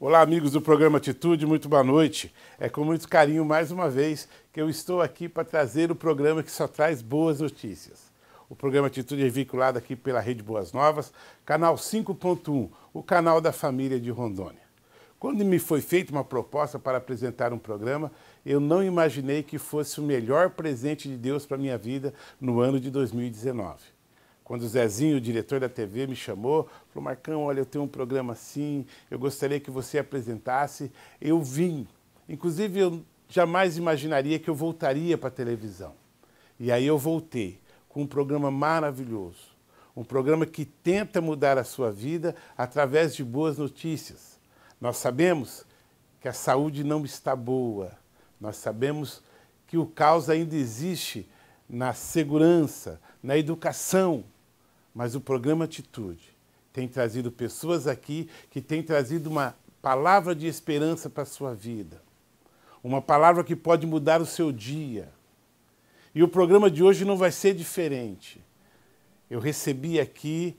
Olá, amigos do programa Atitude, muito boa noite. É com muito carinho, mais uma vez, que eu estou aqui para trazer o programa que só traz boas notícias. O programa Atitude é veiculado aqui pela Rede Boas Novas, canal 5.1, o canal da família de Rondônia. Quando me foi feita uma proposta para apresentar um programa, eu não imaginei que fosse o melhor presente de Deus para a minha vida no ano de 2019. Quando o Zezinho, o diretor da TV, me chamou, falou: Marcão, olha, eu tenho um programa assim, eu gostaria que você apresentasse. Eu vim. Inclusive, eu jamais imaginaria que eu voltaria para a televisão. E aí eu voltei com um programa maravilhoso. Um programa que tenta mudar a sua vida através de boas notícias. Nós sabemos que a saúde não está boa. Nós sabemos que o caos ainda existe na segurança, na educação. Mas o programa Atitude tem trazido pessoas aqui que têm trazido uma palavra de esperança para a sua vida. Uma palavra que pode mudar o seu dia. E o programa de hoje não vai ser diferente. Eu recebi aqui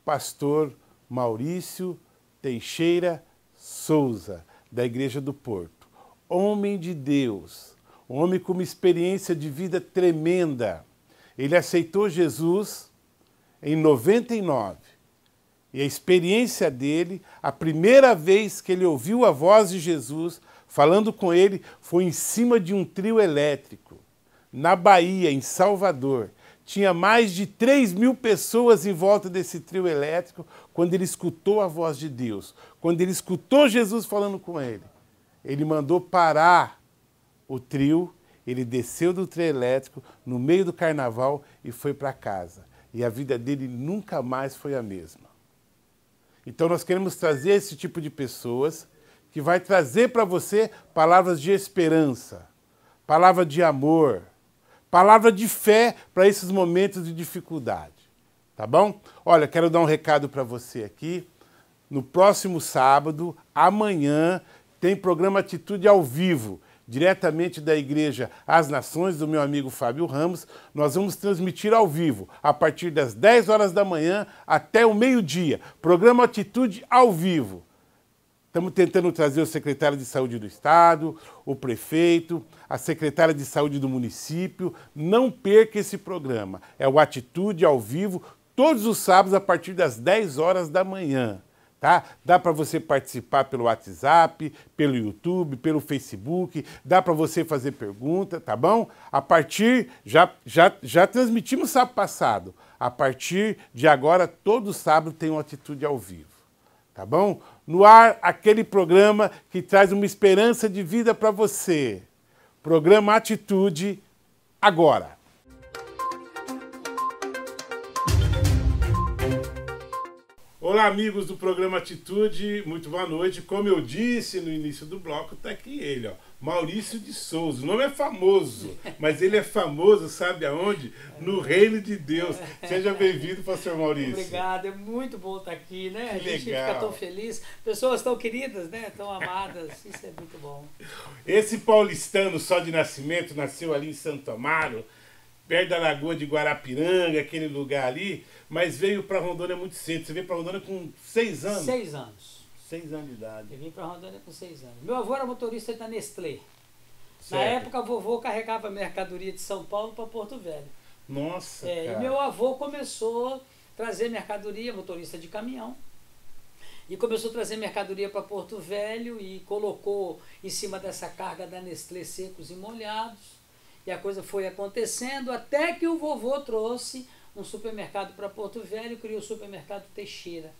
o pastor Maurício Teixeira Souza, da Igreja do Porto. Homem de Deus, um homem com uma experiência de vida tremenda. Ele aceitou Jesus em 99. E a experiência dele, a primeira vez que ele ouviu a voz de Jesus falando com ele, foi em cima de um trio elétrico, na Bahia, em Salvador. Tinha mais de 3.000 pessoas em volta desse trio elétrico quando ele escutou a voz de Deus, quando ele escutou Jesus falando com ele. Ele mandou parar o trio, ele desceu do trio elétrico no meio do carnaval e foi para casa. E a vida dele nunca mais foi a mesma. Então nós queremos trazer esse tipo de pessoas que vai trazer para você palavras de esperança, palavra de amor, palavra de fé para esses momentos de dificuldade. Tá bom? Olha, quero dar um recado para você aqui. No próximo sábado, amanhã, tem programa Atitude ao vivo, diretamente da Igreja As Nações, do meu amigo Fábio Ramos. Nós vamos transmitir ao vivo, a partir das 10 horas da manhã até o meio-dia. Programa Atitude ao vivo. Estamos tentando trazer o secretário de Saúde do Estado, o prefeito, a secretária de Saúde do município. Não perca esse programa. É o Atitude ao vivo, todos os sábados, a partir das 10 horas da manhã. Tá? Dá para você participar pelo WhatsApp, pelo YouTube, pelo Facebook, dá para você fazer pergunta, tá bom? A partir, já transmitimos sábado passado, a partir de agora, todo sábado tem uma Atitude ao vivo, tá bom? No ar, aquele programa que traz uma esperança de vida para você. Programa Atitude, agora. Olá, amigos do programa Atitude, muito boa noite. Como eu disse no início do bloco, está aqui ele, ó, Maurício de Souza. O nome é famoso, mas ele é famoso, sabe aonde? No reino de Deus. Seja bem-vindo, pastor Maurício. Obrigado, é muito bom estar aqui, né? A gente legal. fica tão feliz. Pessoas tão queridas, né? Tão amadas, isso é muito bom. Esse paulistano só de nascimento, nasceu ali em Santo Amaro, perto da Lagoa de Guarapiranga, aquele lugar ali, mas veio para Rondônia muito cedo. Você veio para Rondônia com 6 anos? 6 anos. 6 anos de idade. Eu vim para Rondônia com 6 anos. Meu avô era motorista da Nestlé. Certo. Na época, o vovô carregava mercadoria de São Paulo para Porto Velho. Nossa, E cara. meu avô começou a trazer mercadoria, motorista de caminhão, e começou a trazer mercadoria para Porto Velho e colocou em cima dessa carga da Nestlé secos e molhados. E a coisa foi acontecendo até que o vovô trouxe um supermercado para Porto Velho e criou o supermercado Teixeira.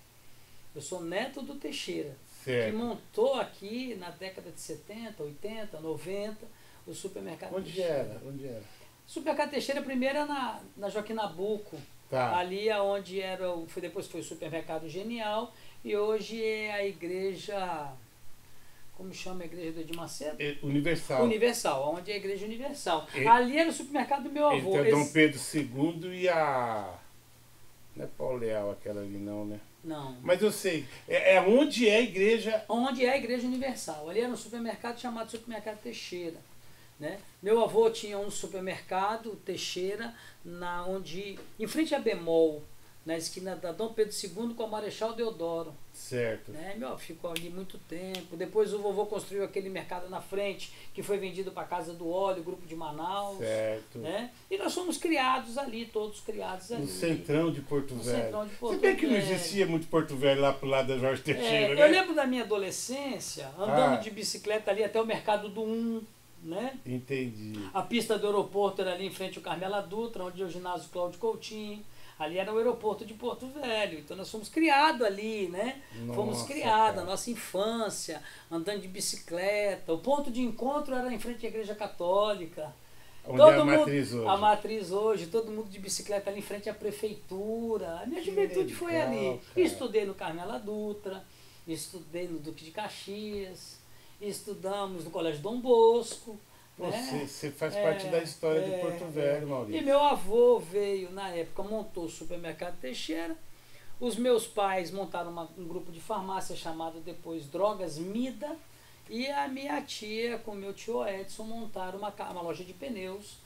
Eu sou neto do Teixeira, Certo. que montou aqui na década de 70, 80, 90 o supermercado Teixeira. Onde era? O supermercado Teixeira primeiro era na Joaquim Nabuco, Tá. ali onde era, depois foi o supermercado Genial e hoje é a igreja... Como chama a igreja do Edir Macedo? Universal. Universal, onde é a igreja Universal. E, ali era o supermercado do meu avô. Entre Dom Pedro II e a... Não é Paulo Leal aquela ali não, né? Não. Mas eu sei. É onde é a igreja... Onde é a igreja Universal. Ali era um supermercado chamado Supermercado Teixeira. Né? Meu avô tinha um supermercado Teixeira, em frente a Bemol, na esquina da Dom Pedro II com a Marechal Deodoro. Certo. Né? Ficou ali muito tempo. Depois o vovô construiu aquele mercado na frente, que foi vendido para a Casa do Óleo, Grupo de Manaus. Certo. Né? E nós fomos criados ali, todos criados ali. No centrão de Porto Velho. Centrão de Porto Se bem que não Velho. existia muito Porto Velho lá pro lado da Jorge Teixeira, né? Eu lembro da minha adolescência, andando de bicicleta ali até o Mercado do né? Entendi. A pista do aeroporto era ali em frente ao Carmela Dutra, onde é o ginásio Cláudio Coutinho. Ali era o aeroporto de Porto Velho. Então nós fomos criados ali, né? Fomos criados, a nossa infância, andando de bicicleta. O ponto de encontro era em frente à Igreja Católica. Onde é a matriz hoje? A matriz hoje, todo mundo de bicicleta ali em frente à prefeitura. A minha juventude foi ali. Estudei no Carmela Dutra, estudei no Duque de Caxias, estudamos no Colégio Dom Bosco. Você faz parte da história de Porto Velho, Maurício. E meu avô veio, na época, montou o supermercado Teixeira. Os meus pais montaram um grupo de farmácia chamado depois Drogas Mida. E a minha tia, com meu tio Edson, montaram uma loja de pneus,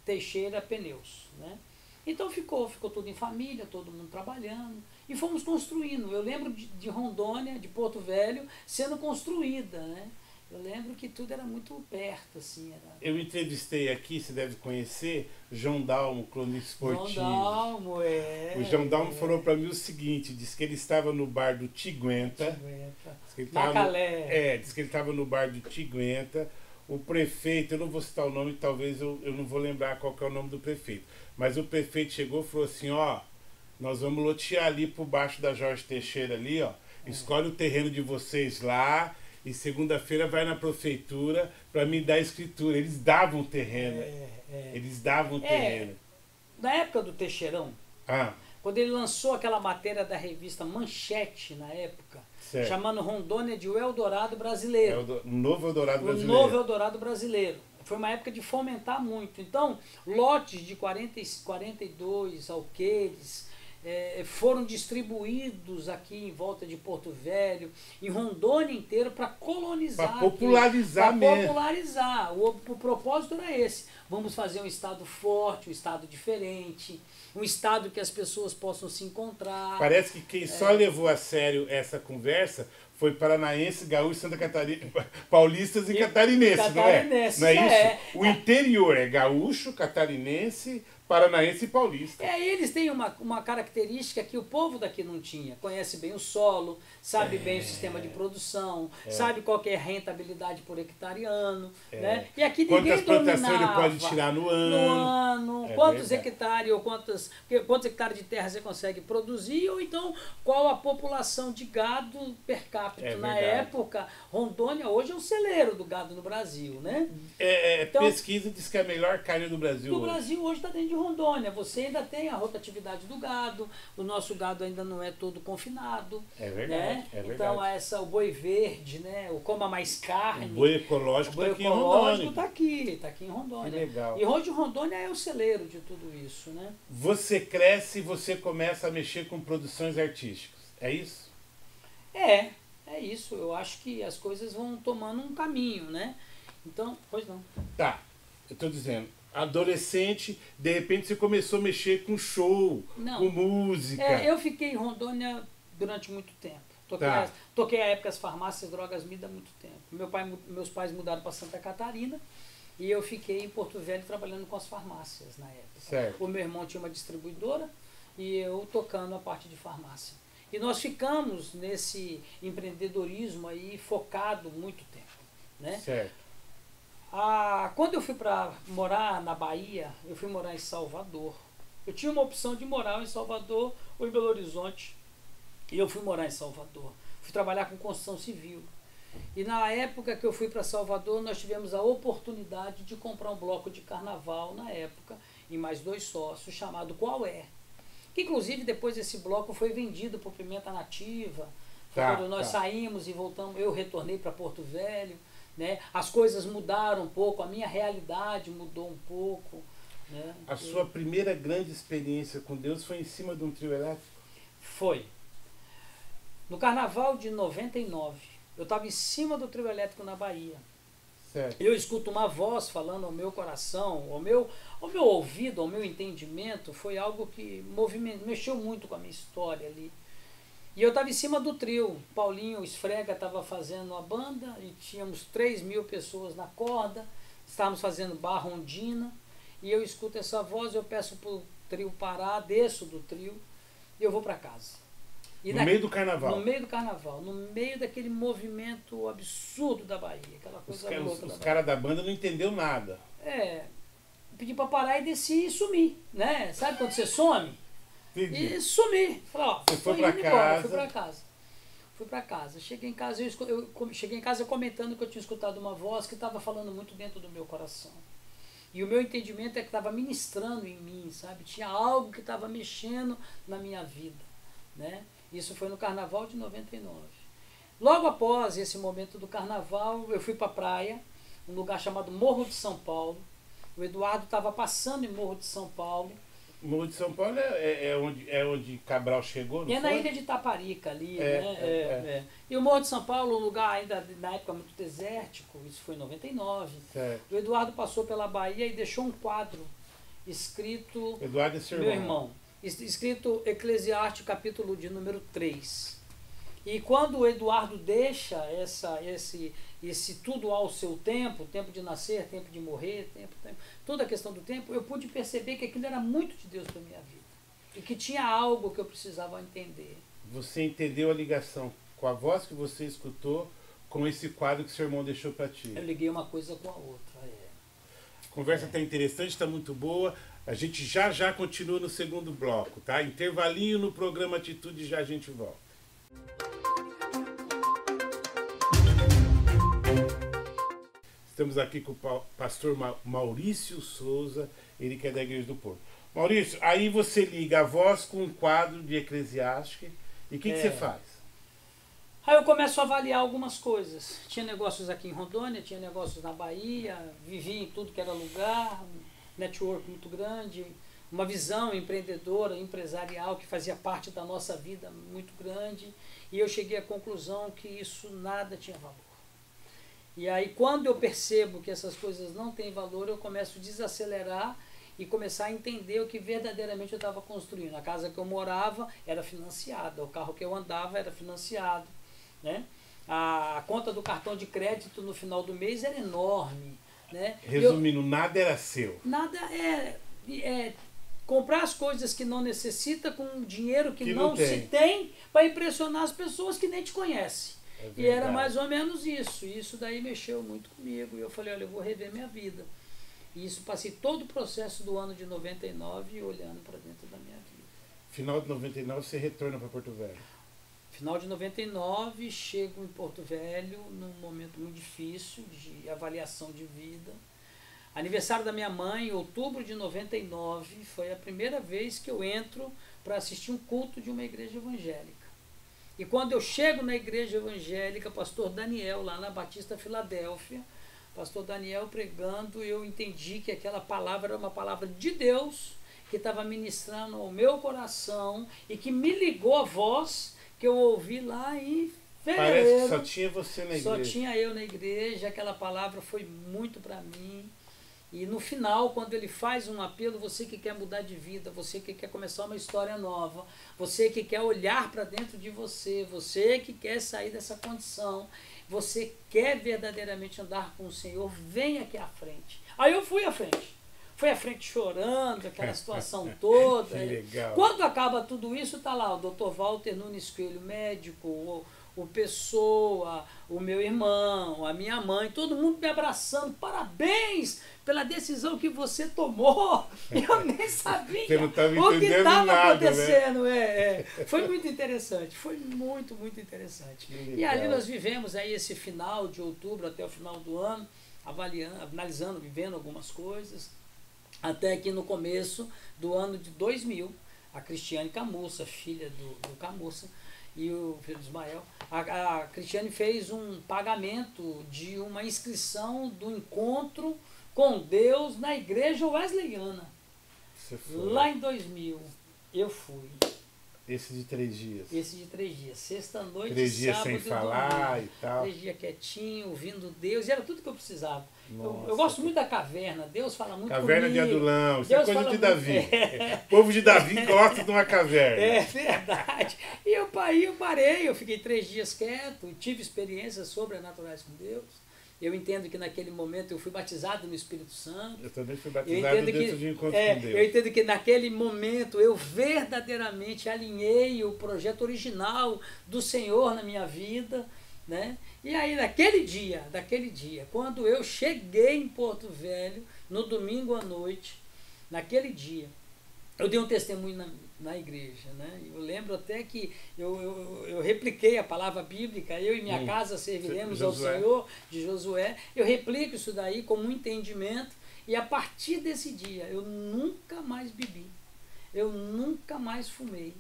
Teixeira Pneus. Né? Então ficou tudo em família, todo mundo trabalhando. E fomos construindo. Eu lembro de Rondônia, de Porto Velho, sendo construída, né? Eu lembro que tudo era muito perto, assim. Eu entrevistei aqui, você deve conhecer, João Dalmo, cronista esportivo. João Dalmo, O João Dalmo falou para mim o seguinte, disse que ele estava no bar do Tiguenta. Macalé. Disse que ele estava no bar do Tiguenta. O prefeito, eu não vou citar o nome, talvez eu não vou lembrar qual que é o nome do prefeito. Mas o prefeito chegou e falou assim, nós vamos lotear ali por baixo da Jorge Teixeira ali, escolhe o terreno de vocês lá, e segunda-feira vai na prefeitura para me dar escritura. Eles davam terreno. Eles davam terreno. Na época do Teixeirão, quando ele lançou aquela matéria da revista Manchete, na época, chamando Rondônia de o Eldorado Brasileiro. O Novo Eldorado Brasileiro. O Novo Eldorado Brasileiro. Foi uma época de fomentar muito. Então, lotes de 42 alqueires, foram distribuídos aqui em volta de Porto Velho, em Rondônia inteira, para colonizar. Para popularizar mesmo. Para popularizar. O propósito era esse. Vamos fazer um estado forte, um estado diferente, um estado que as pessoas possam se encontrar. Parece que quem só levou a sério essa conversa foi paranaense, gaúcho, Santa Catarina, paulistas e catarinenses, não é? Não é isso? O interior é gaúcho, catarinense, paranaense e paulista. Eles têm uma característica que o povo daqui não tinha. Conhece bem o solo, sabe bem o sistema de produção, sabe qual que é a rentabilidade por hectare ano. Né? E aqui ninguém plantações ele pode tirar no ano. Quantos hectares ou quantos hectares de terra você consegue produzir, ou então qual a população de gado per capita. Na época, Rondônia hoje é o celeiro do gado no Brasil. Né? Então, pesquisa diz que é a melhor carne do Brasil hoje. O Brasil hoje está dentro de Rondônia. Você ainda tem a rotatividade do gado, o nosso gado ainda não é todo confinado. É verdade. Né? É verdade. Então o boi verde, né? O coma mais carne. O boi ecológico está aqui em Rondônia. Está aqui em Rondônia. Que legal. E hoje Rondônia é o celeiro de tudo isso, né? Você cresce e você começa a mexer com produções artísticas. É isso? É isso. Eu acho que as coisas vão tomando um caminho, né? Então, pois não. Tá, eu estou dizendo, adolescente, de repente você começou a mexer com show, com música. Eu fiquei em Rondônia durante muito tempo. Toquei a época as farmácias Drogas Mida há muito tempo. Meus pais mudaram para Santa Catarina e eu fiquei em Porto Velho trabalhando com as farmácias na época. Certo. O meu irmão tinha uma distribuidora e eu tocando a parte de farmácia. E nós ficamos nesse empreendedorismo aí focado muito tempo. Né? Certo. Quando eu fui para morar na Bahia, eu fui morar em Salvador. Eu tinha uma opção de morar em Salvador ou em Belo Horizonte. E eu fui morar em Salvador. Fui trabalhar com construção civil. E na época que eu fui para Salvador, nós tivemos a oportunidade de comprar um bloco de carnaval, na época, em mais 2 sócios, chamado Qual É? Que inclusive depois esse bloco foi vendido por Pimenta Nativa. Quando nós saímos e voltamos, eu retornei para Porto Velho. Né? As coisas mudaram um pouco, a minha realidade mudou um pouco. Né? A sua primeira grande experiência com Deus foi em cima de um trio elétrico? Foi. No carnaval de 99, eu estava em cima do trio elétrico na Bahia. Certo. Eu escuto uma voz falando ao meu coração, ao meu ouvido, ao meu entendimento. Foi algo que mexeu muito com a minha história ali. E eu estava em cima do trio. Paulinho Esfrega estava fazendo a banda e tínhamos 3.000 pessoas na corda. Estávamos fazendo Barra Ondina. E eu escuto essa voz, eu peço para o trio parar, desço do trio e eu vou para casa. E no meio do carnaval? No meio do carnaval, no meio daquele movimento absurdo da Bahia, aquela coisa louca. Os caras da banda não entendeu nada. Pedi para parar e desci e sumi, né? Sabe quando você some? Entendi. E sumi. Falei, ó, você foi para casa? Fui para casa. Cheguei em casa, cheguei em casa comentando que eu tinha escutado uma voz que estava falando muito dentro do meu coração. E o meu entendimento é que estava ministrando em mim, sabe? Tinha algo que estava mexendo na minha vida, né? Isso foi no Carnaval de 99. Logo após esse momento do Carnaval, eu fui para a praia, um lugar chamado Morro de São Paulo. O Eduardo estava passando em Morro de São Paulo. Morro de São Paulo é onde Cabral chegou, não é na foi? ilha de Taparica ali, né? E o Morro de São Paulo, um lugar ainda na época muito desértico, isso foi em 99. Certo. O Eduardo passou pela Bahia e deixou um quadro escrito... Eduardo é seu meu irmão. Escrito Eclesiastes, capítulo de número 3. E quando o Eduardo deixa esse tudo ao seu tempo de nascer, tempo de morrer, toda a questão do tempo, eu pude perceber que aquilo era muito de Deus para a minha vida. E que tinha algo que eu precisava entender. Você entendeu a ligação com a voz que você escutou com esse quadro que seu irmão deixou para ti? Eu liguei uma coisa com a outra. A conversa está interessante, está muito boa. A gente já continua no segundo bloco, tá? Intervalinho no programa Atitude, já a gente volta. Estamos aqui com o pastor Maurício Souza, ele que é da Igreja do Porto. Maurício, aí você liga a voz com um quadro de Eclesiastes e o que você faz? Aí eu começo a avaliar algumas coisas. Tinha negócios aqui em Rondônia, tinha negócios na Bahia, vivi em tudo que era lugar, um network muito grande, uma visão empreendedora, empresarial que fazia parte da nossa vida muito grande. E eu cheguei à conclusão que isso nada tinha valor. E aí quando eu percebo que essas coisas não têm valor, eu começo a desacelerar e começar a entender o que verdadeiramente eu estava construindo. A casa que eu morava era financiada, o carro que eu andava era financiado, né? A conta do cartão de crédito no final do mês era enorme, né? Resumindo, nada era seu. Nada é comprar as coisas que não necessita com dinheiro que não se tem para impressionar as pessoas que nem te conhecem. E era mais ou menos isso. E isso daí mexeu muito comigo. E eu falei, olha, eu vou rever minha vida. E isso, passei todo o processo do ano de 99 olhando para dentro da minha vida. Final de 99 você retorna para Porto Velho? Final de 99, chego em Porto Velho num momento muito difícil de avaliação de vida. Aniversário da minha mãe, em outubro de 99, foi a primeira vez que eu entro para assistir um culto de uma igreja evangélica. E quando eu chego na igreja evangélica, pastor Daniel, lá na Batista Filadélfia, pastor Daniel pregando, eu entendi que aquela palavra era uma palavra de Deus, que estava ministrando ao meu coração e que me ligou a voz que eu ouvi lá em fevereiro. Parece que só tinha você na igreja. Só tinha eu na igreja, aquela palavra foi muito para mim. E no final, quando ele faz um apelo, você que quer mudar de vida, você que quer começar uma história nova, você que quer olhar para dentro de você, você que quer sair dessa condição, você quer verdadeiramente andar com o Senhor, vem aqui à frente. Aí eu fui à frente. Fui à frente chorando, aquela situação toda. Que legal. Quando acaba tudo isso, está lá o Dr. Walter Nunes Coelho, médico, o Pessoa, o meu irmão, a minha mãe, todo mundo me abraçando. Parabéns pela decisão que você tomou. Eu nem sabia o que estava acontecendo. Né? Foi muito interessante, foi muito, muito interessante. E ali nós vivemos aí esse final de outubro até o final do ano, analisando, vivendo algumas coisas, até que no começo do ano de 2000, a Cristiane Camussa, filha do Camussa, e o filho de Ismael, a Cristiane fez um pagamento de uma inscrição do encontro com Deus na igreja wesleyana. Lá em 2000, eu fui. Esse de 3 dias. Esse de 3 dias. Sexta noite, 3 dias sábado sem e falar domingo. e tal. 3 dias quietinho, ouvindo Deus. E era tudo que eu precisava. Nossa, eu gosto muito da caverna. Deus fala muito Caverna comigo. de Adulão. Isso Deus é coisa fala de muito- Davi. É. O povo de Davi gosta de uma caverna. É verdade. E eu parei, eu fiquei 3 dias quieto, tive experiências sobrenaturais com Deus. Eu entendo que naquele momento eu fui batizado no Espírito Santo. Eu também fui Eu batizado entendo dentro que, de encontro com Deus. eu entendo que naquele momento eu verdadeiramente alinhei o projeto original do Senhor na minha vida, né? E aí naquele dia, quando eu cheguei em Porto Velho, no domingo à noite, naquele dia, eu dei um testemunho na igreja, né? Eu lembro até que eu repliquei a palavra bíblica, eu e minha casa serviremos ao Josué. Senhor, de Josué. Eu replico isso daí como um entendimento, e a partir desse dia eu nunca mais bebi, eu nunca mais fumei,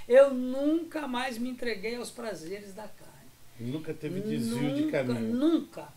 eu nunca mais me entreguei aos prazeres da carne. Nunca teve desvio de caminho. Nunca.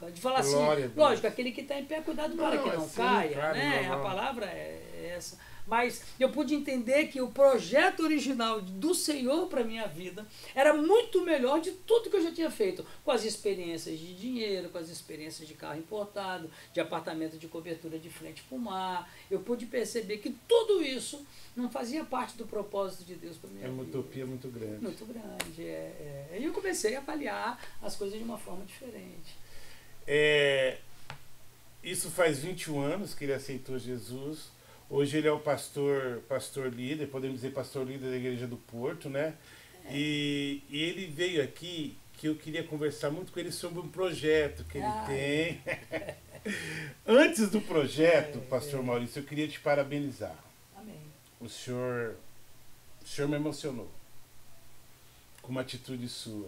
De falar Glória a assim, Deus. lógico, aquele que está em pé, cuidado para que não assim, caia, claro, né? não. A palavra é essa. Mas eu pude entender que o projeto original do Senhor para a minha vida era muito melhor de tudo que eu já tinha feito. Com as experiências de dinheiro, com as experiências de carro importado, de apartamento de cobertura de frente para o mar. Eu pude perceber que tudo isso não fazia parte do propósito de Deus para a minha É uma vida. utopia muito grande. Muito grande. E eu comecei a avaliar as coisas de uma forma diferente. Isso faz 21 anos que ele aceitou Jesus. Hoje ele é o pastor líder, podemos dizer pastor líder da Igreja do Porto, né? E ele veio aqui, que eu queria conversar muito com ele sobre um projeto que ele tem. Antes do projeto, pastor Maurício, eu queria te parabenizar. Amém. O senhor me emocionou com uma atitude sua.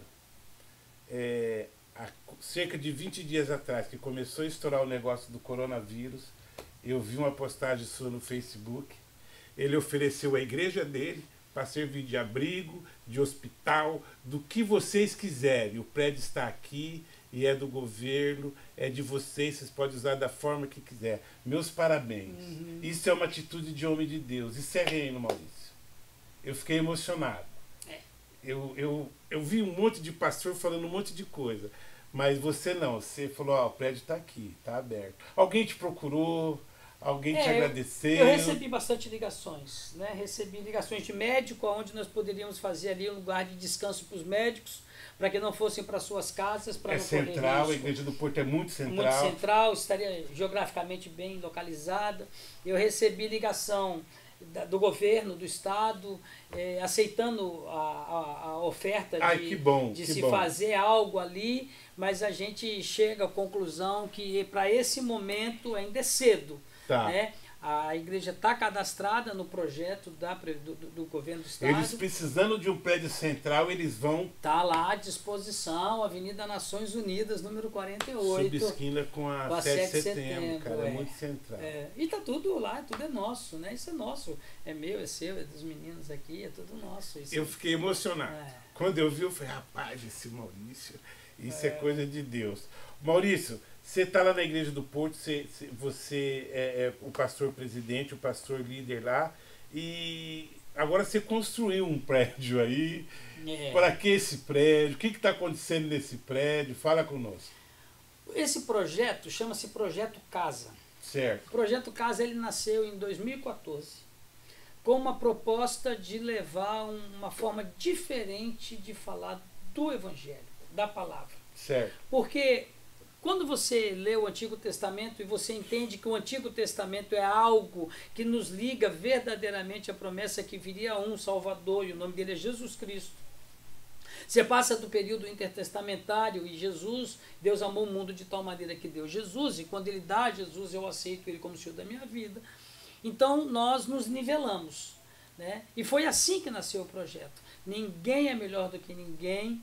Há cerca de 20 dias atrás, que começou a estourar o negócio do coronavírus, eu vi uma postagem sua no Facebook. Ele ofereceu a igreja dele para servir de abrigo, de hospital, do que vocês quiserem. O prédio está aqui e é do governo, é de vocês podem usar da forma que quiser. Meus parabéns. Isso é uma atitude de homem de Deus. Isso é reino, Maurício. Eu fiquei emocionado. Eu vi um monte de pastor falando um monte de coisa, mas você não. Você falou, o prédio está aqui, está aberto. Alguém te procurou? Alguém te agradeceu? Eu recebi bastante ligações, né? Recebi ligações de médico, onde nós poderíamos fazer ali um lugar de descanso para os médicos, para que não fossem para suas casas, para não correr central, risco. a Igreja do Porto é muito central. Muito central, estaria geograficamente bem localizada. Eu recebi ligação do governo, do estado, aceitando a oferta de se fazer algo ali, mas a gente chega à conclusão que para esse momento ainda é cedo. Né? A igreja está cadastrada no projeto do governo do estado. Eles precisando de um prédio central, eles vão... Está lá à disposição, Avenida Nações Unidas, número 48. Subesquina com a 7 de setembro, cara, é muito central. E está tudo lá, tudo é nosso, né? Isso é nosso, é meu, é seu, é dos meninos aqui, é tudo nosso. Eu fiquei emocionado. Quando eu vi, eu falei, rapaz, esse Maurício, isso é coisa de Deus. Maurício, você está lá na Igreja do Porto, você é o pastor presidente, o pastor líder lá, e agora você construiu um prédio aí. Para que esse prédio? O que está acontecendo nesse prédio? Fala conosco. Esse projeto chama-se Projeto Casa. Certo. O Projeto Casa ele nasceu em 2014 com uma proposta de levar uma forma diferente de falar do Evangelho, da palavra. Certo. Porque quando você lê o Antigo Testamento e você entende que o Antigo Testamento é algo que nos liga verdadeiramente à promessa que viria um Salvador, e o nome dele é Jesus Cristo. Você passa do período intertestamentário e Jesus, Deus amou o mundo de tal maneira que deu Jesus, e quando ele dá a Jesus, eu aceito ele como Senhor da minha vida. Então nós nos nivelamos, né? E foi assim que nasceu o projeto. Ninguém é melhor do que ninguém.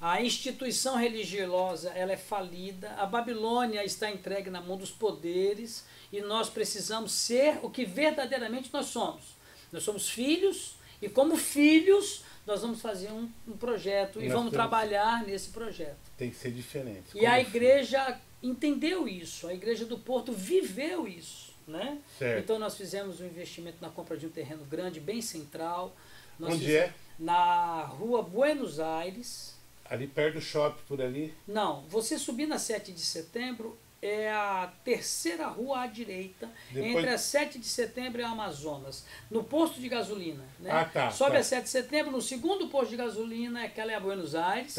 A instituição religiosa ela é falida, a Babilônia está entregue na mão dos poderes e nós precisamos ser o que verdadeiramente nós somos. Nós somos filhos e como filhos nós vamos fazer um projeto e vamos trabalhar nesse projeto. Tem que ser diferente. E a igreja entendeu isso, a Igreja do Porto viveu isso. Né? Certo. Então nós fizemos um investimento na compra de um terreno grande, bem central. Onde é? Na rua Buenos Aires. Ali perto do shopping, por ali? Não, você subir na 7 de setembro é a terceira rua à direita, entre a 7 de setembro e a Amazonas, no posto de gasolina. Né? Ah, tá. Sobe a 7 de setembro, no segundo posto de gasolina, aquela é a Buenos Aires.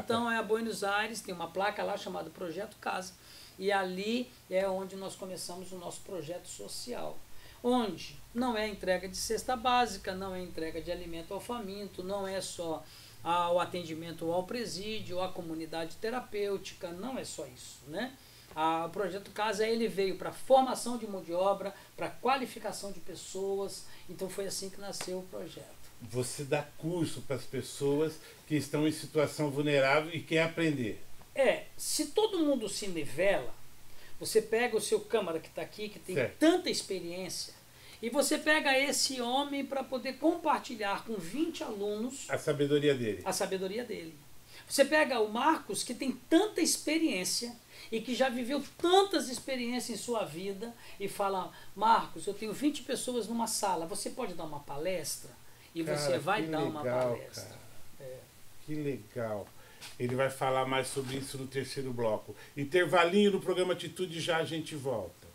Então é a Buenos Aires, tem uma placa lá chamada Projeto Casa. E ali é onde nós começamos o nosso projeto social. Onde não é entrega de cesta básica, não é entrega de alimento ao faminto, não é só o atendimento ao presídio, à comunidade terapêutica, não é só isso, né? O Projeto Casa ele veio para formação de mão de obra, para qualificação de pessoas, então foi assim que nasceu o projeto. Você dá curso para as pessoas que estão em situação vulnerável e querem aprender. Se todo mundo se nivela, você pega o seu câmara que está aqui, que tem tanta experiência, e você pega esse homem para poder compartilhar com 20 alunos a sabedoria dele. A sabedoria dele. Você pega o Marcos, que tem tanta experiência e que já viveu tantas experiências em sua vida, e fala: Marcos, eu tenho 20 pessoas numa sala, você pode dar uma palestra? E você vai dar uma palestra. Que legal. Ele vai falar mais sobre isso no terceiro bloco. Intervalinho no programa Atitude, já a gente volta.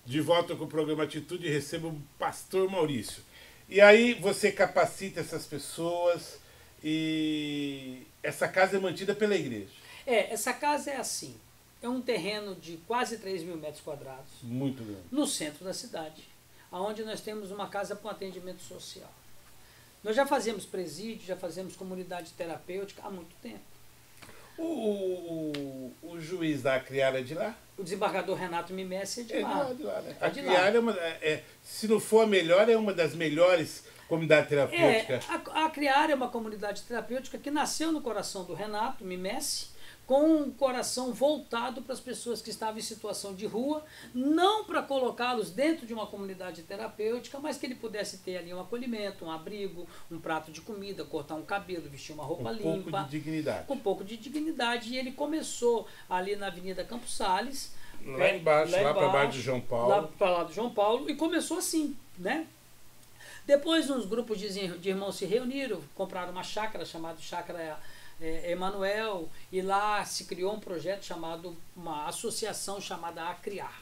De volta com o programa Atitude, recebo o pastor Maurício. E aí você capacita essas pessoas e essa casa é mantida pela igreja. Essa casa é assim. É um terreno de quase 3 mil metros quadrados. Muito grande. No centro da cidade, onde nós temos uma casa com atendimento social. Nós já fazemos presídio, já fazemos comunidade terapêutica há muito tempo. O juiz da Acriar é de lá? O desembargador Renato Mimessi é de lá. De lá, né? A Acriar se não for a melhor, é uma das melhores comunidades terapêuticas. A Acriar é uma comunidade terapêutica que nasceu no coração do Renato Mimessi, com um coração voltado para as pessoas que estavam em situação de rua, não para colocá-los dentro de uma comunidade terapêutica, mas que ele pudesse ter ali um acolhimento, um abrigo, um prato de comida, cortar um cabelo, vestir uma roupa limpa. Com pouco de dignidade. Com um pouco de dignidade. E ele começou ali na Avenida Campos Sales. Lá embaixo, lá para baixo de João Paulo. Lá para lá do João Paulo, e começou assim, né? Depois uns grupos de irmãos se reuniram, compraram uma chácara chamada Chácara Emanuel, e lá se criou um projeto chamado, uma associação chamada Acriar.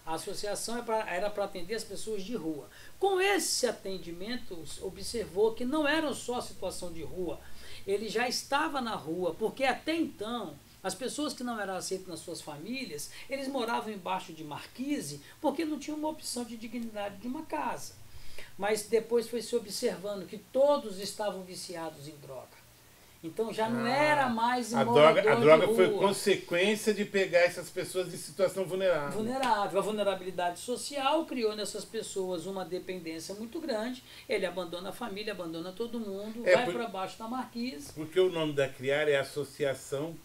A associação era para atender as pessoas de rua. Com esse atendimento, observou que não era só a situação de rua, ele já estava na rua, porque até então, as pessoas que não eram aceitas nas suas famílias, eles moravam embaixo de marquise, porque não tinham uma opção de dignidade de uma casa. Mas depois foi se observando que todos estavam viciados em droga. Então já não era mais a droga foi consequência de pegar essas pessoas em situação vulnerável. A vulnerabilidade social criou nessas pessoas uma dependência muito grande. Ele abandona a família, abandona todo mundo, vai para baixo da marquise. Porque o nome da Criar é Associação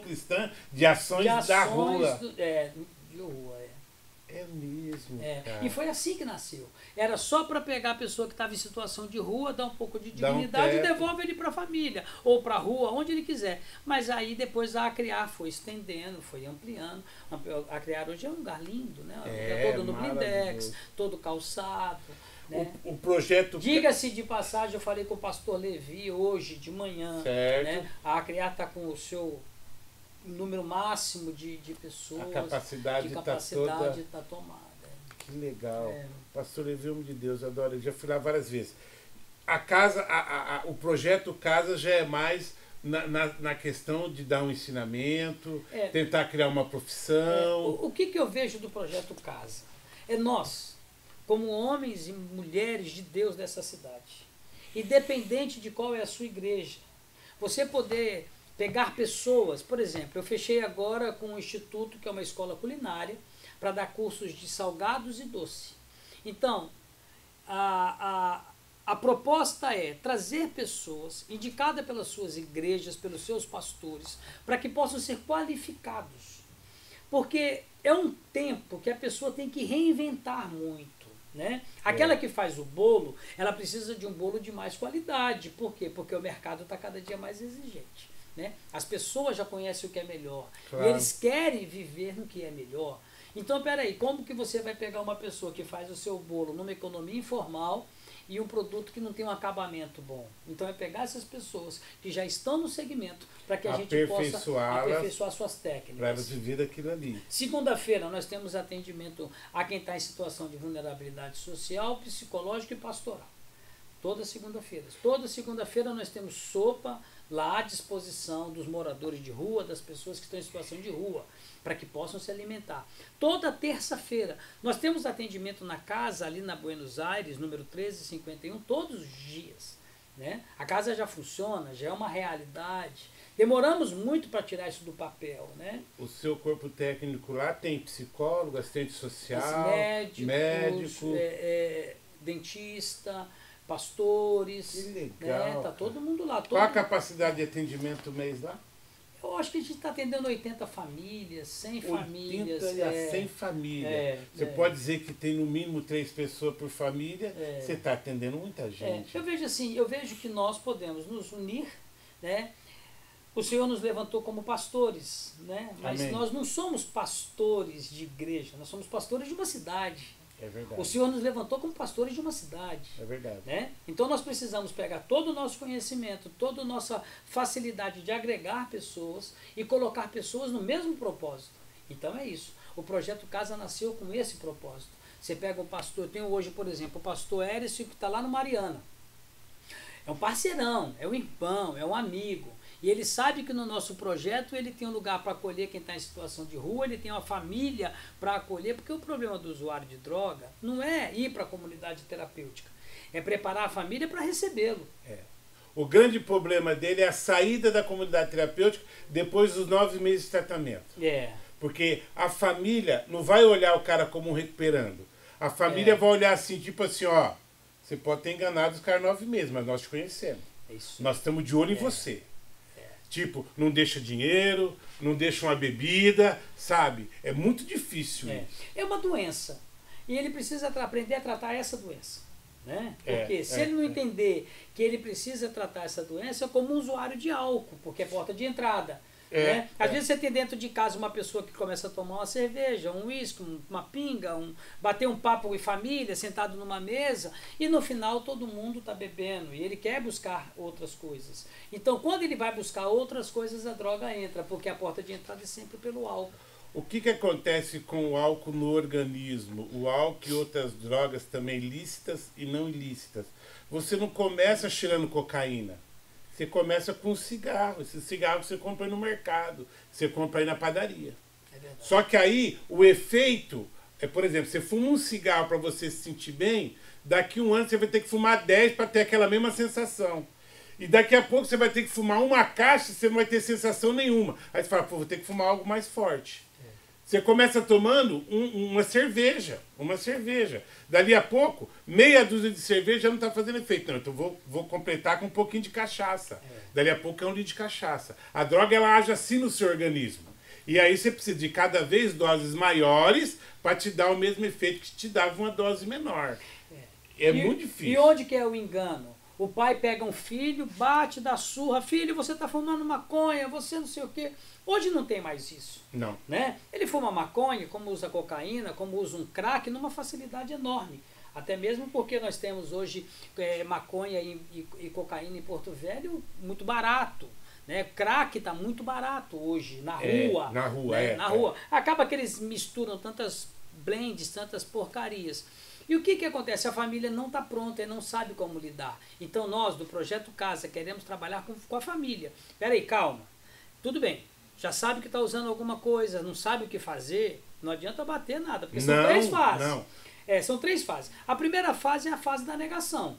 Cristã de Ações da Rua. De rua, É mesmo, cara. E foi assim que nasceu. Era só para pegar a pessoa que estava em situação de rua, dar um pouco de dignidade e devolve ele para a família, ou para a rua, onde ele quiser. Mas aí depois a Acriar foi estendendo, foi ampliando. A Acriar hoje é um lugar lindo, né? Todo no blindex, todo calçado. Né? O projeto... Diga-se de passagem, eu falei com o pastor Levi hoje de manhã. Certo. Né? A Acriar está com o seu número máximo de pessoas, a capacidade está tomada. Que legal. Pastor Levi, homem de Deus, adoro. Eu já fui lá várias vezes. A casa, o projeto Casa já é mais na questão de dar um ensinamento, tentar criar uma profissão. O que eu vejo do projeto Casa? É nós, como homens e mulheres de Deus dessa cidade, independente de qual é a sua igreja, você poder pegar pessoas, por exemplo, eu fechei agora com um instituto que é uma escola culinária para dar cursos de salgados e doce. Então, a proposta é trazer pessoas indicadas pelas suas igrejas, pelos seus pastores, para que possam ser qualificados. Porque é um tempo que a pessoa tem que reinventar muito. Né? Aquela que faz o bolo, ela precisa de um bolo de mais qualidade. Por quê? Porque o mercado está cada dia mais exigente. Né? As pessoas já conhecem o que é melhor. Claro. E eles querem viver no que é melhor. Então, peraí, como que você vai pegar uma pessoa que faz o seu bolo numa economia informal e um produto que não tem um acabamento bom? Então, é pegar essas pessoas que já estão no segmento para que a gente possa aperfeiçoar suas técnicas. Para elas viver daquilo ali. Segunda-feira, nós temos atendimento a quem está em situação de vulnerabilidade social, psicológica e pastoral. Toda segunda-feira. Toda segunda-feira nós temos sopa lá à disposição dos moradores de rua, das pessoas que estão em situação de rua, para que possam se alimentar. Toda terça-feira nós temos atendimento na casa, ali na Buenos Aires, número 1351, todos os dias. Né? A casa já funciona, já é uma realidade. Demoramos muito para tirar isso do papel. Né? O seu corpo técnico lá tem psicólogo, assistente social, médico, dentista, pastores. Que legal. Né? Tá todo mundo lá. Qual a capacidade de atendimento mês lá? Eu acho que a gente está atendendo 80 famílias, 100 famílias. 80 a 100 famílias. Você pode dizer que tem no mínimo 3 pessoas por família. Você está atendendo muita gente. Eu vejo assim, eu vejo que nós podemos nos unir, né? O Senhor nos levantou como pastores, né? Mas Amém. Nós não somos pastores de igreja, nós somos pastores de uma cidade. É verdade. O Senhor nos levantou como pastores de uma cidade. É verdade. Né? Então nós precisamos pegar todo o nosso conhecimento, toda a nossa facilidade de agregar pessoas e colocar pessoas no mesmo propósito. Então é isso. O Projeto Casa nasceu com esse propósito. Você pega o pastor, eu tenho hoje, por exemplo, o pastor Érisio, que está lá no Mariana. É um parceirão, é um irmão, é um amigo. E ele sabe que no nosso projeto ele tem um lugar para acolher quem está em situação de rua, ele tem uma família para acolher, porque o problema do usuário de droga não é ir para a comunidade terapêutica, é preparar a família para recebê-lo. O grande problema dele é a saída da comunidade terapêutica depois dos 9 meses de tratamento. Porque a família não vai olhar o cara como um recuperando. A família vai olhar assim, tipo assim, ó, você pode ter enganado os caras 9 meses, mas nós te conhecemos. Nós estamos de olho em você. Tipo, não deixa dinheiro, não deixa uma bebida, sabe? É muito difícil isso. É uma doença. E ele precisa aprender a tratar essa doença. Né? Porque se ele não entender que ele precisa tratar essa doença, é como um usuário de álcool, porque é porta de entrada. Né? Às vezes você tem dentro de casa uma pessoa que começa a tomar uma cerveja, um uísque, uma pinga, bater um papo em família, sentado numa mesa, e no final todo mundo está bebendo e ele quer buscar outras coisas. Então quando ele vai buscar outras coisas, a droga entra, porque a porta de entrada é sempre pelo álcool. O que acontece com o álcool no organismo? O álcool e outras drogas também lícitas e não ilícitas. Você não começa cheirando cocaína. Você começa com um cigarro. Esse cigarro você compra no mercado. Você compra aí na padaria. Só que aí o efeito é, por exemplo, você fuma um cigarro para você se sentir bem, daqui a um ano você vai ter que fumar 10 para ter aquela mesma sensação. E daqui a pouco você vai ter que fumar uma caixa e você não vai ter sensação nenhuma. Aí você fala, pô, vou ter que fumar algo mais forte. Você começa tomando uma cerveja. Dali a pouco, meia dúzia de cerveja já não está fazendo efeito. Não, então vou completar com um pouquinho de cachaça. Dali a pouco é 1 litro de cachaça. A droga, ela age assim no seu organismo. E aí você precisa de cada vez doses maiores para te dar o mesmo efeito que te dava uma dose menor. Muito difícil. E onde que é o engano? O pai pega um filho, bate, dá surra. Filho, você está fumando maconha, você não sei o quê. Hoje não tem mais isso. Não. Né? Ele fuma maconha, como usa cocaína, como usa um crack, numa facilidade enorme. Até mesmo porque nós temos hoje maconha e cocaína em Porto Velho muito barato. Né? Crack está muito barato hoje, na rua. Na rua, né? Na rua. Acaba que eles misturam tantas blends, tantas porcarias. E o que acontece? A família não está pronta e não sabe como lidar. Então nós, do Projeto Casa, queremos trabalhar com a família. Peraí, calma. Tudo bem. Já sabe que está usando alguma coisa, não sabe o que fazer, não adianta bater nada, porque são 3 fases. Não. São 3 fases. A primeira fase é a fase da negação.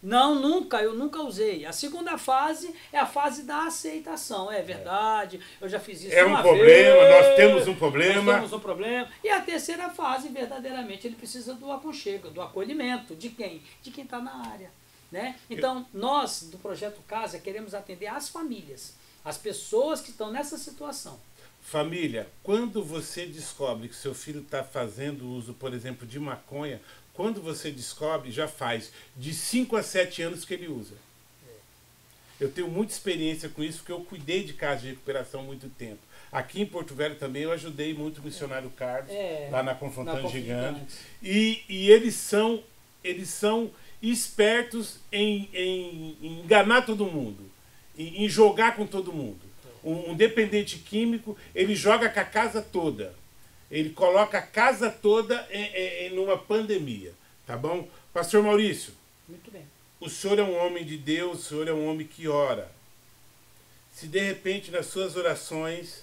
Não, eu nunca usei. A segunda fase é a fase da aceitação. É verdade, eu já fiz isso uma vez. Nós temos um problema. E a terceira fase, verdadeiramente, ele precisa do aconchego, do acolhimento. De quem? De quem está na área. Né? Então, nós, do Projeto Casa, queremos atender as famílias, as pessoas que estão nessa situação. Família, quando você descobre que seu filho está fazendo uso, por exemplo, de maconha, quando você descobre, já faz de 5 a 7 anos que ele usa. Eu tenho muita experiência com isso, porque eu cuidei de casa de recuperação há muito tempo. Aqui em Porto Velho também eu ajudei muito o missionário Carlos, lá na Confrontando Gigantes. E eles são espertos em enganar todo mundo, em jogar com todo mundo. Um dependente químico, ele joga com a casa toda. Ele coloca a casa toda numa pandemia. Tá bom? Pastor Maurício. Muito bem. O senhor é um homem de Deus, o senhor é um homem que ora. Se de repente nas suas orações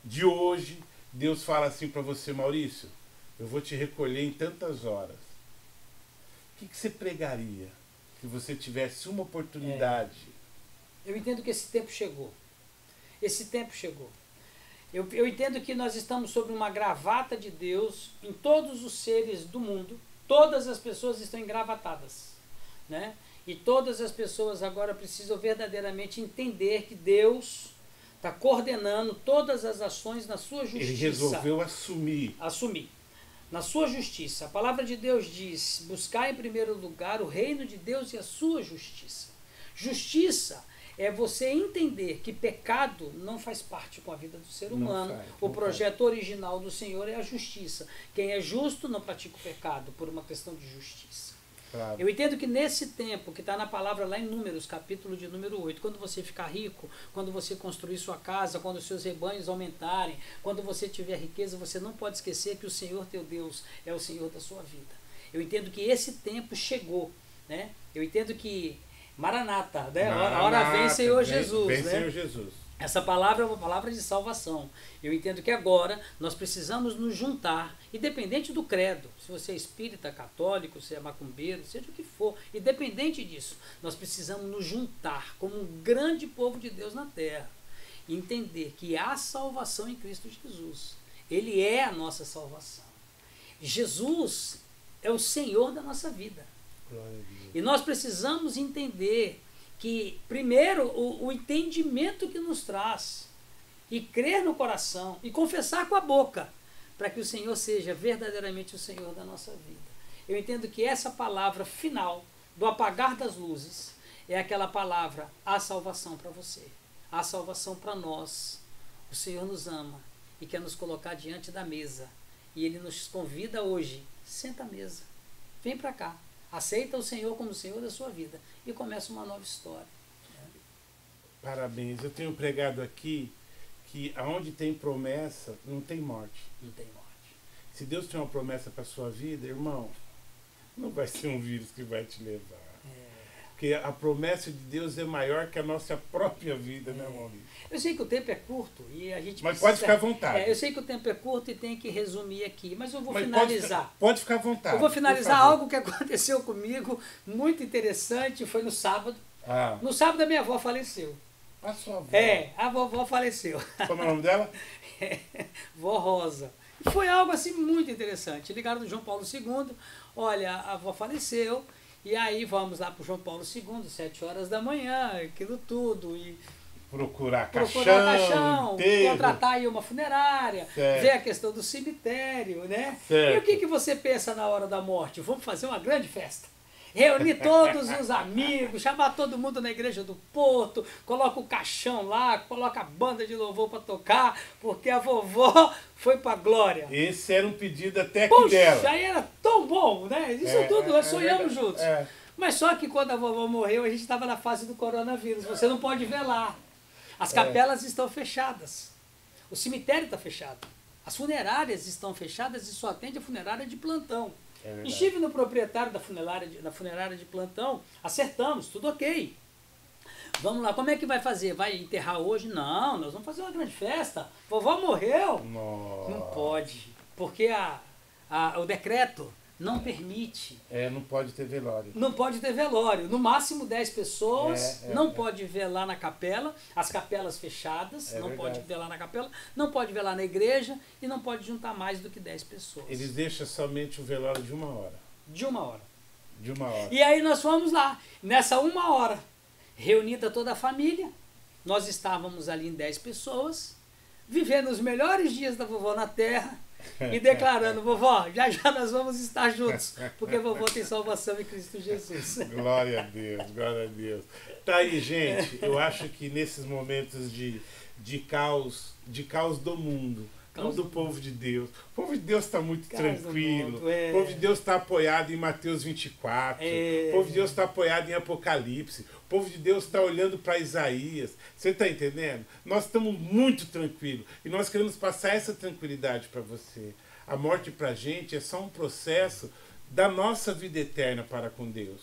de hoje, Deus fala assim para você, Maurício, eu vou te recolher em tantas horas. O que você pregaria se você tivesse uma oportunidade? Eu entendo que esse tempo chegou. Esse tempo chegou. Eu entendo que nós estamos sob uma gravata de Deus em todos os seres do mundo. Todas as pessoas estão engravatadas, né? E todas as pessoas agora precisam verdadeiramente entender que Deus está coordenando todas as ações na sua justiça. Ele resolveu assumir. Assumir. Na sua justiça. A palavra de Deus diz, buscar em primeiro lugar o reino de Deus e a sua justiça. Justiça é você entender que pecado não faz parte com a vida do ser humano. O projeto original do Senhor é a justiça. Quem é justo não pratica o pecado por uma questão de justiça. Claro. Eu entendo que nesse tempo, que está na palavra lá em Números, capítulo de número 8, quando você ficar rico, quando você construir sua casa, quando os seus rebanhos aumentarem, quando você tiver riqueza, você não pode esquecer que o Senhor teu Deus é o Senhor da sua vida. Eu entendo que esse tempo chegou, né? Eu entendo que Maranata, né? Ora vem Senhor Jesus. Vem né? Senhor Jesus. Essa palavra é uma palavra de salvação. Eu entendo que agora nós precisamos nos juntar, independente do credo, se você é espírita, católico, se é macumbeiro, seja o que for, independente disso, nós precisamos nos juntar como um grande povo de Deus na terra e entender que há salvação em Cristo Jesus. Ele é a nossa salvação. Jesus é o Senhor da nossa vida. E nós precisamos entender que, primeiro, o entendimento que nos traz, e crer no coração, e confessar com a boca, para que o Senhor seja verdadeiramente o Senhor da nossa vida. Eu entendo que essa palavra final, do apagar das luzes, é aquela palavra, a salvação para você, a salvação para nós. O Senhor nos ama e quer nos colocar diante da mesa, e Ele nos convida hoje, senta à mesa, vem para cá. Aceita o Senhor como o Senhor da sua vida e começa uma nova história. Parabéns. Eu tenho pregado aqui que aonde tem promessa, não tem morte. Não tem morte. Se Deus tem uma promessa para a sua vida, irmão, não vai ser um vírus que vai te levar. Porque a promessa de Deus é maior que a nossa própria vida, né, Maurício? Eu sei que o tempo é curto e a gente Mas pode ficar à vontade. Eu sei que o tempo é curto e tem que resumir aqui, mas eu vou finalizar. Pode ficar à vontade. Eu vou finalizar algo que aconteceu comigo, muito interessante, foi no sábado. No sábado a minha avó faleceu. A sua avó? A vovó faleceu. Como é o nome dela? Vó Rosa. E foi algo assim muito interessante. Ligaram do João Paulo II, olha, a avó faleceu. E aí vamos lá para o João Paulo II, 7 horas da manhã, aquilo tudo. E procurar caixão, enterro. Contratar aí uma funerária, certo. Ver a questão do cemitério, né? Certo. E o que você pensa na hora da morte? Vamos fazer uma grande festa. Reunir todos os amigos, chamar todo mundo na igreja do Porto, coloca o caixão lá, coloca a banda de louvor para tocar, porque a vovó foi para a glória. Esse era um pedido até que dela. Puxa, aí era tão bom, né? Isso tudo, nós sonhamos juntos. Mas só que quando a vovó morreu, a gente estava na fase do coronavírus, você não pode velar. As capelas estão fechadas, o cemitério está fechado, as funerárias estão fechadas e só atende a funerária de plantão. Estive no proprietário da funerária de plantão, acertamos, tudo ok. Vamos lá, como é que vai fazer? Vai enterrar hoje? Não, nós vamos fazer uma grande festa. Vovó morreu? Nossa. Não pode, porque o decreto não permite. Não pode ter velório. Não pode ter velório. No máximo 10 pessoas, não pode velar na capela, as capelas fechadas, não pode velar na capela, não pode velar na igreja e não pode juntar mais do que 10 pessoas. Eles deixam somente o velório de 1 hora. De 1 hora. De 1 hora. E aí nós fomos lá, nessa 1 hora, reunida toda a família, nós estávamos ali em 10 pessoas, vivendo os melhores dias da vovó na terra, e declarando, vovó, já já nós vamos estar juntos, porque vovó tem salvação em Cristo Jesus. Glória a Deus, glória a Deus. Tá aí, gente, eu acho que nesses momentos de de caos do mundo. Não do povo de Deus. O povo de Deus está muito Caos do tranquilo. mundo, é. O povo de Deus está apoiado em Mateus 24. É. O povo de Deus está apoiado em Apocalipse. O povo de Deus está olhando para Isaías. Você está entendendo? Nós estamos muito tranquilos. E nós queremos passar essa tranquilidade para você. A morte para a gente é só um processo da nossa vida eterna para com Deus.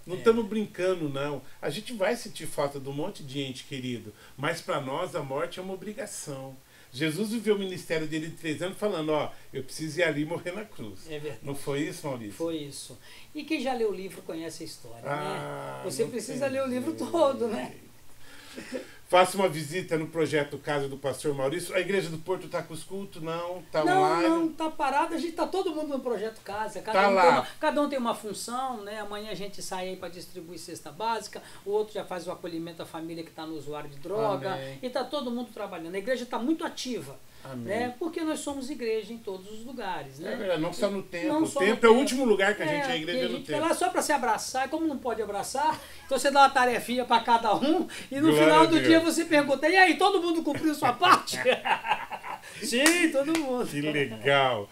Não estamos brincando, não. A gente vai sentir falta de um monte de ente querido. Mas para nós a morte é uma obrigação. Jesus viveu o ministério dele de 3 anos falando, ó, eu preciso ir ali morrer na cruz. É verdade. Não foi isso, Maurício? Foi isso. E quem já leu o livro conhece a história, né? Você não precisa tem ler o livro jeito. todo, né? Faça uma visita no projeto Casa do Pastor Maurício. A Igreja do Porto está com os cultos? Não? Está online? Não, tá parado. A gente tá todo mundo no projeto Casa. Cada um tem uma função, né? Amanhã a gente sai aí para distribuir cesta básica, o outro já faz o acolhimento à família que está no usuário de droga. Amém. E tá todo mundo trabalhando. A igreja está muito ativa. Amém. Né? Porque nós somos igreja em todos os lugares, né? É verdade, não só no templo. Não O só templo no é o último lugar que a gente é igreja porque a no gente vai templo. lá só para se abraçar, e como não pode abraçar, então você dá uma tarefinha para cada um, e no Glória final a do Deus. dia você pergunta, e aí, todo mundo cumpriu sua parte? Sim, todo mundo. Que legal.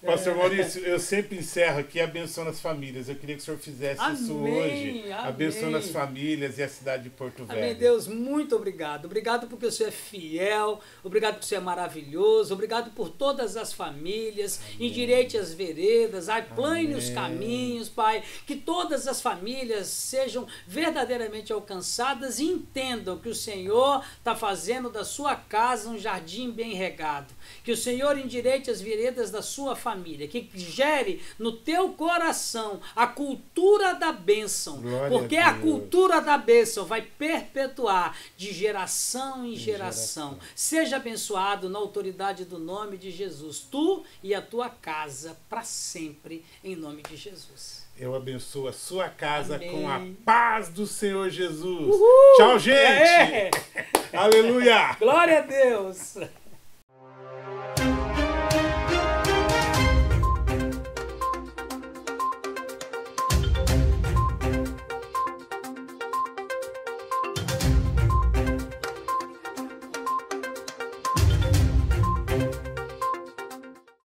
Pastor Maurício, eu sempre encerro aqui abençoando as famílias. Eu queria que o senhor fizesse isso hoje. Amém. Abençoando as famílias e a cidade de Porto Velho. Amém, Deus, muito obrigado. Obrigado porque o Senhor é fiel, obrigado porque o Senhor é maravilhoso, obrigado por todas as famílias, endireite as veredas, aplane os caminhos, Pai, que todas as famílias sejam verdadeiramente alcançadas e entendam que o Senhor está fazendo da sua casa um jardim bem regado, que o Senhor endireite as veredas da sua família, que gere no teu coração a cultura da bênção, Glória porque a a Deus. cultura da bênção vai perpetuar de geração em geração. Seja abençoado na autoridade do nome de Jesus, tu e a tua casa para sempre, em nome de Jesus. Eu abençoo a sua casa Amém. com a paz do Senhor Jesus. Uhul! Tchau, gente! É. Aleluia! Glória a Deus!